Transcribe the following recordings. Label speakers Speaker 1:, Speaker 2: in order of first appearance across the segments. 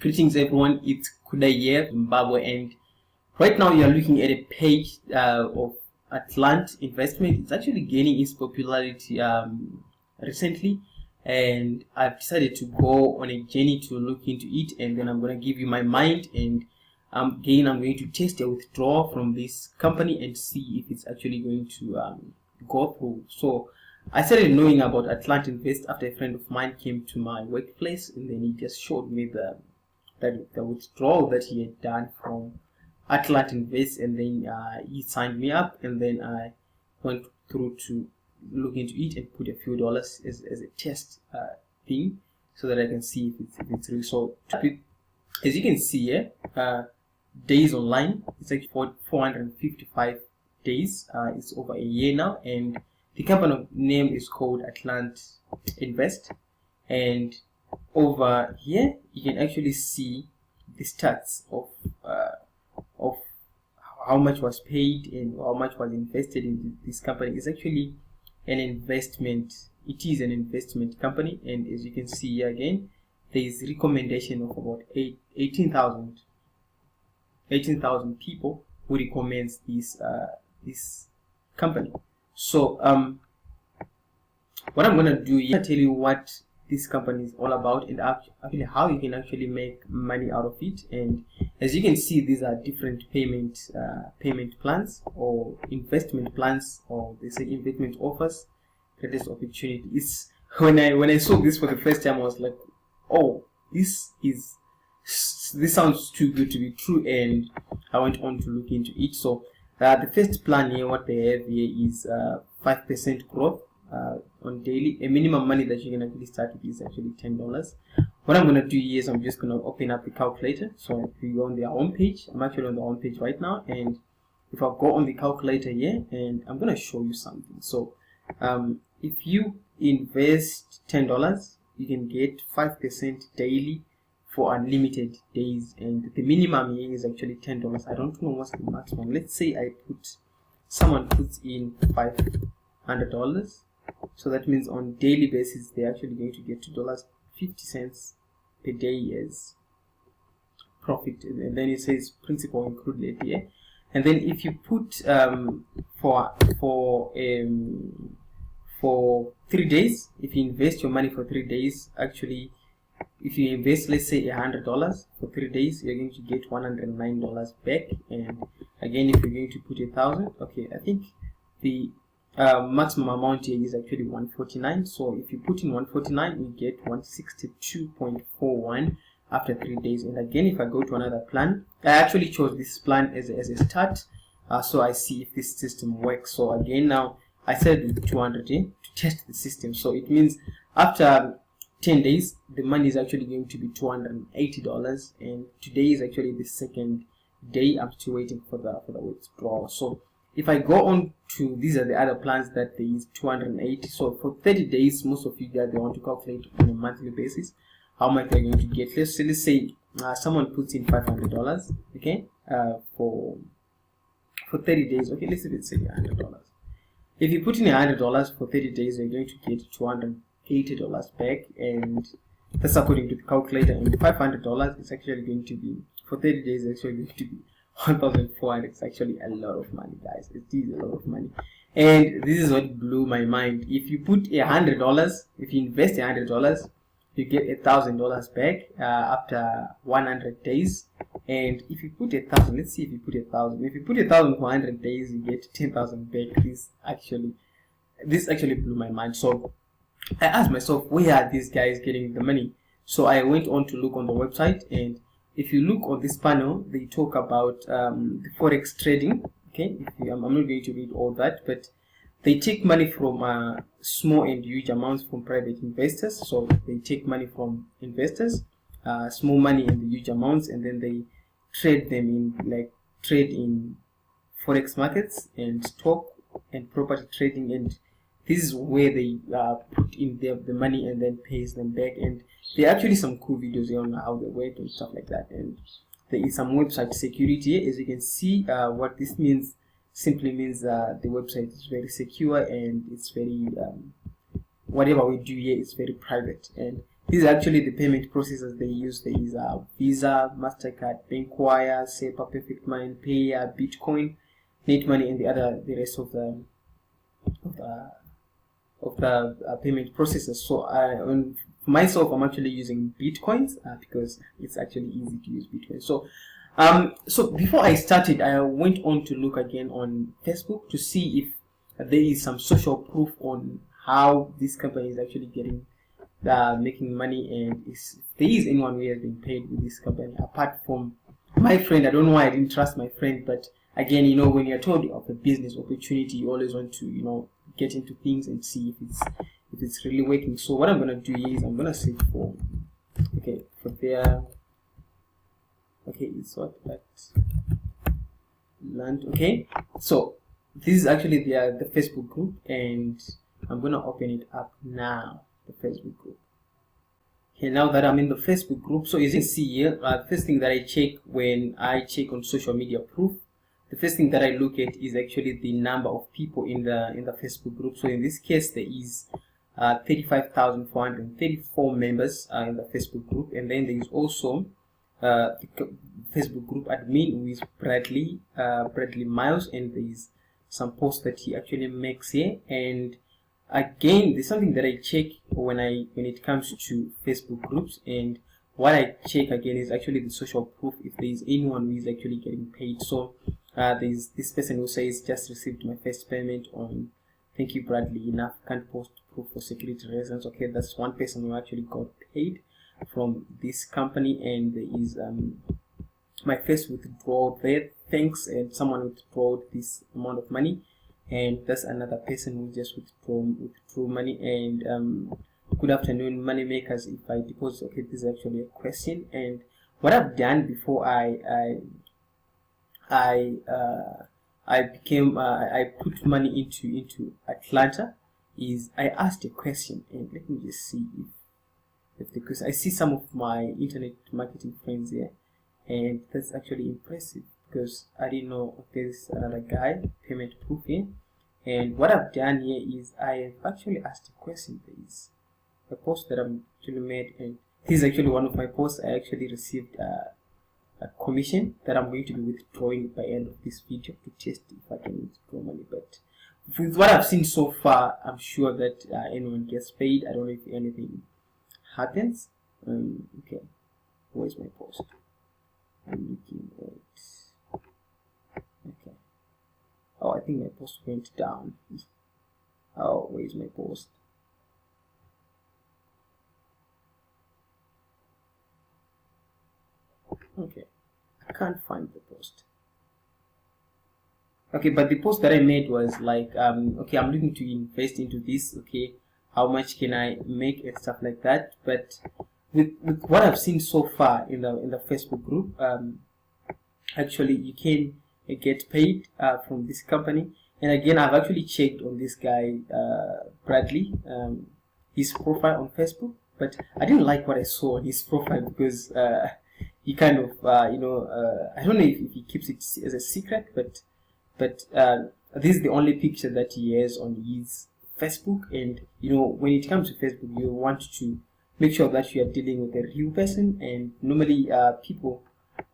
Speaker 1: Greetings everyone, it's Kuda here, Zimbabwe, and right now you are looking at a page of Atlant investment. It's actually gaining its popularity recently, and I've decided to go on a journey to look into it, and then I'm going to give you my mind, and again I'm going to test a withdrawal from this company and see if it's actually going to go through. So I started knowing about Atlantis after a friend of mine came to my workplace, and then he just showed me the withdrawal that he had done from Atlantis, and then he signed me up, and then I went through to look into it and put a few dollars as a test thing, so that I can see if it's real. So as you can see here, days online, it's like 455 days. It's over a year now, and the company name is called atlantinv, and over here you can actually see the stats of how much was paid and how much was invested in this company. It's actually an investment. It is an investment company, and as you can see here again, there is recommendation of about 18,000 people who recommends this company. So what I'm gonna do is tell you what this company is all about, and actually how you can actually make money out of it. And as you can see, these are different payment plans or investment plans, or they say investment offers, greatest opportunity. It's when I saw this for the first time, I was like, oh, this sounds too good to be true, and I went on to look into it. So the first plan here, what they have here is 5% growth on daily. A minimum money that you can actually start with is actually $10. What I'm going to do here is I'm just going to open up the calculator. So if you go on their home page, I'm actually on the home page right now, and if I go on the calculator here, and I'm going to show you something. So if you invest $10, you can get 5% daily for unlimited days, and the minimum here is actually $10. I don't know what's the maximum. Let's say someone puts in $500, so that means on daily basis they're actually going to get $2.50 per day as profit. And then it says principal included here, and then if you put for 3 days, if you invest your money for 3 days, actually if you invest, let's say $100 for 3 days, you're going to get $109 back. And again, if you're going to put 1,000, okay, I think the maximum amount here is actually 149. So if you put in 149, you get 162.41 after 3 days. And again, if I go to another plan, I actually chose this plan as a start, so I see if this system works. So again, now I said with 200 to test the system. So it means after 10 days, the money is actually going to be $280, and today is actually the second day. I'm still waiting for the withdrawal. So if I go on to, these are the other plans that there is 280. So for 30 days, most of you guys, they want to calculate on a monthly basis how much they're going to get. Let's say someone puts in $500, okay, for 30 days. Okay, let's say $100. If you put in $100 for 30 days, you're going to get $280 back, and that's according to the calculator. And $500 is actually going to be, for 30 days, it's actually going to be 1,400. It's actually a lot of money, guys. It is a lot of money, and this is what blew my mind. If you put $100, if you invest $100, you get $1,000 back after 100 days. And if you put 1,000, let's see if you put 1,000. If you put 1,000 for 100 days, you get 10,000 back. This actually blew my mind. So I asked myself, where are these guys getting the money? So I went on to look on the website, and if you look on this panel, they talk about the forex trading. Okay, I'm not going to read all that, but they take money from small and huge amounts from private investors. So they take money from investors, small money and the huge amounts, and then they trade them in trade in forex markets and stock and property trading. And this is where they put in the money and then pays them back. And there are actually some cool videos on how they work and stuff like that. And there is some website security. As you can see, what this means simply means the website is very secure, and it's very whatever we do here is very private. And These are actually the payment processors they use. There is Visa, MasterCard, Bankwire, SEPA, Perfect Mind, Payer, Bitcoin, NetMoney, and the rest of the payment processors. So myself, I'm actually using Bitcoins because it's actually easy to use Bitcoin. So so before I started, I went on to look again on Facebook to see if there is some social proof on how this company is actually getting making money, and if there is anyone who has been paid with this company apart from my friend. I don't know why I didn't trust my friend, but again, you know, when you're told of a business opportunity, you always want to, you know, get into things and see if it's really working. So what I'm gonna do is I'm gonna search for their it's what land. Okay, so this is actually the Facebook group, and I'm gonna open it up now. The Facebook group. Okay, now that I'm in the Facebook group, so as you can see here, the first thing that I check when I check on social media proof, the first thing that I look at is actually the number of people in the Facebook group. So in this case, there is 35,434 members in the Facebook group, and then there is also the Facebook group admin, who is Bradley Miles, and there is some posts that he actually makes here. And again, there's something that I check when it comes to Facebook groups, and what I check again is actually the social proof, if there is anyone who is actually getting paid. So there's this person who says, just received my first payment on, thank you Bradley, enough, can't post proof for security reasons. Okay, that's one person who actually got paid from this company. And there is my first withdrawal there, thanks, and someone withdrawed this amount of money. And that's another person who just withdrew money. And good afternoon, money makers, if I deposit. Okay, this is actually a question. And what I've done before I put money into Atlanta is I asked a question, and let me just see if the question, I see some of my internet marketing friends here, and that's actually impressive, because I didn't know there's another guy, payment proof here. And what I've done here is I have actually asked a question. There is a post that I'm actually made, and this is actually one of my posts. I actually received a commission that I'm going to be withdrawing by end of this video to test if I can withdraw money. But with what I've seen so far, I'm sure that anyone gets paid. I don't know if anything happens. Okay, where's my post? I'm looking at. Okay. Oh, I think my post went down. Oh, where's my post? Okay, I can't find the post. Okay, but the post that I made was like, okay, I'm looking to invest into this. Okay, how much can I make and stuff like that. But with what I've seen so far in the Facebook group, actually you can get paid from this company. And again, I've actually checked on this guy Bradley, his profile on Facebook, but I didn't like what I saw on his profile, because he kind of I don't know if he keeps it as a secret, but this is the only picture that he has on his Facebook. And you know, when it comes to Facebook, you want to make sure that you are dealing with a real person. And normally people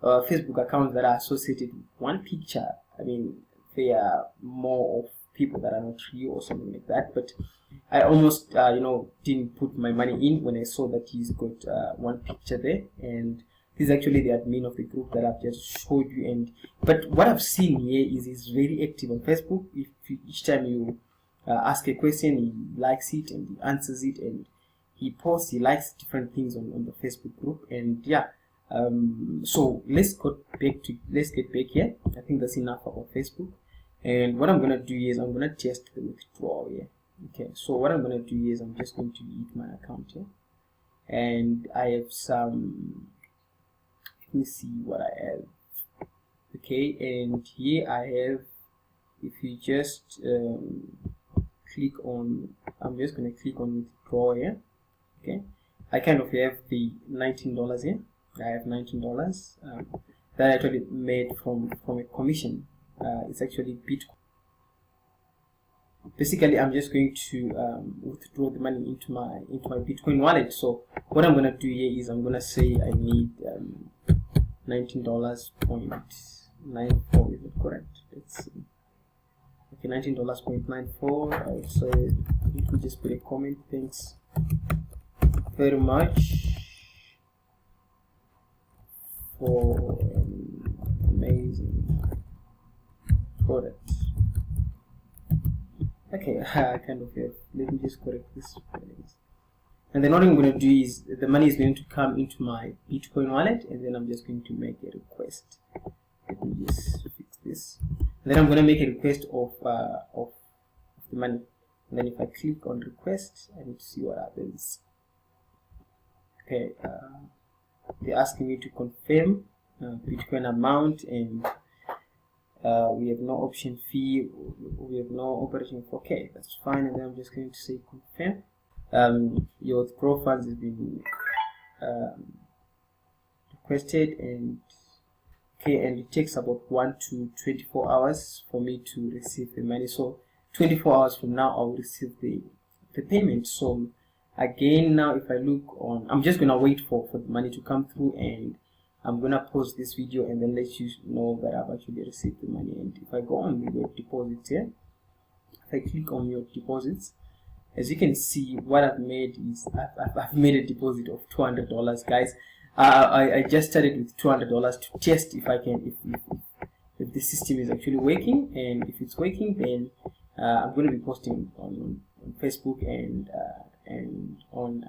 Speaker 1: Facebook accounts that are associated with one picture, I mean, they are more of people that are not real or something like that. But I almost didn't put my money in when I saw that he's got one picture there. And this is actually the admin of the group that I've just showed you. But what I've seen here is he's very active on Facebook. Each time you ask a question, he likes it and he answers it, and he posts, he likes different things on the Facebook group. And yeah, so let's get back here. I think that's enough about Facebook. And what I'm gonna do is I'm gonna test the withdrawal here. Okay, so what I'm gonna do is I'm just going to leave my account here, and I have some. Let me see what I have. Okay, and here I have, if you just click on, I'm just going to click on withdraw here. Okay, I kind of have the $19 here. I have $19 that I actually made from a commission. It's actually Bitcoin. basically I'm just going to withdraw the money into my Bitcoin wallet. So what I'm gonna do here is I'm gonna say I need $19.94. Is it correct? Let's see. Okay, $19.94. I would say you can just put a comment. Thanks very much for an amazing product. Okay, I kind of have. Let me just correct this. And then what I'm going to do is the money is going to come into my Bitcoin wallet, and then I'm just going to make a request. Let me just fix this. And then I'm going to make a request of the money. And then if I click on request, I need to see what happens. Okay, they're asking me to confirm Bitcoin amount, and we have no option fee, we have no operation for. Okay, that's fine. And then I'm just going to say confirm. Your withdrawal funds has been requested, and okay, and it takes about 1 to 24 hours for me to receive the money. So 24 hours from now I'll receive the payment. So again, now if I look on, I'm just gonna wait for the money to come through, and I'm gonna pause this video and then let you know that I've actually received the money. And if I go on your deposits here, if I click on your deposits, as you can see, what I've made is I've made a deposit of $200, guys. I just started with $200 to test if I can, if the system is actually working, and if it's working, then I'm going to be posting on Facebook and on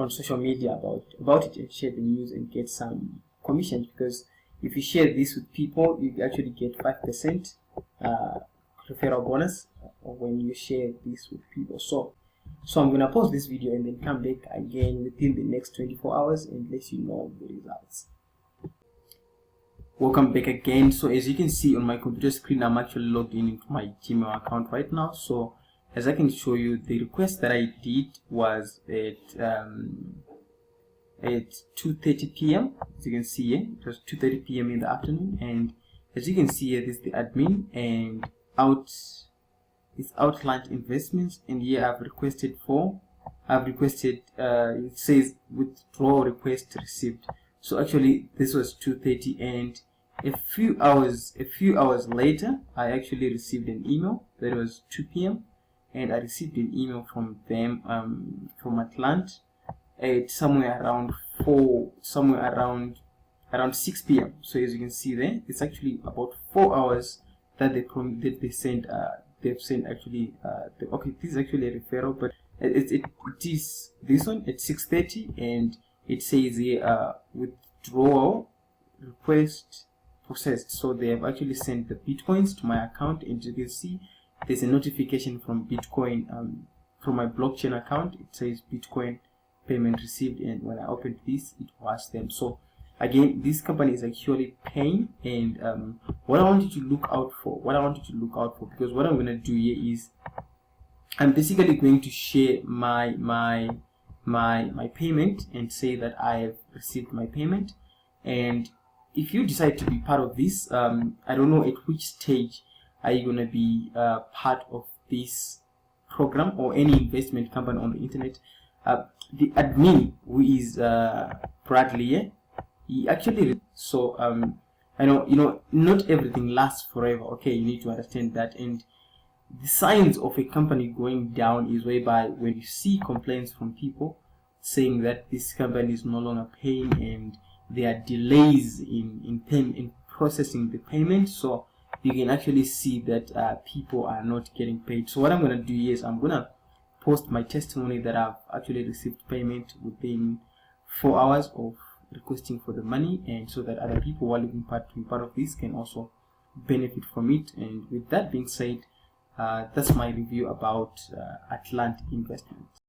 Speaker 1: social media about it, and share the news and get some commissions, because if you share this with people, you actually get 5% referral bonus when you share this with people. So I'm gonna pause this video and then come back again within the next 24 hours and let you know the results. Welcome back again. So as you can see on my computer screen, I'm actually logged in into my Gmail account right now. So as I can show you, the request that I did was at 2:30 p.m. as you can see here. It was 2:30 p.m. in the afternoon, and as you can see here, this is the admin, and it's Atlant investments, and here I've requested it says withdrawal request received. So actually this was 2:30, and a few hours later I actually received an email. That was 2 p.m. and I received an email from them, from Atlant, at somewhere around 6 p.m. So as you can see there, it's actually about 4 hours that they sent. They've sent actually. Okay, this is actually a referral, but it is this one at 6:30, and it says here withdrawal request processed. So they have actually sent the bitcoins to my account, and you can see there's a notification from Bitcoin, from my blockchain account. It says Bitcoin payment received, and when I opened this, it was them. So again, this company is actually paying, and what I want you to look out for, because what I'm going to do here is I'm basically going to share my payment and say that I have received my payment. And if you decide to be part of this, I don't know at which stage are you going to be part of this program or any investment company on the internet. The admin, who is Bradley, he actually, so I know, not everything lasts forever. Okay, you need to understand that. And the signs of a company going down is whereby when you see complaints from people saying that this company is no longer paying, and there are delays in processing the payment, so you can actually see that people are not getting paid. So what I'm going to do is I'm going to post my testimony that I've actually received payment within 4 hours of requesting for the money, and so that other people who are looking to be part of this can also benefit from it. And with that being said, that's my review about Atlant investment.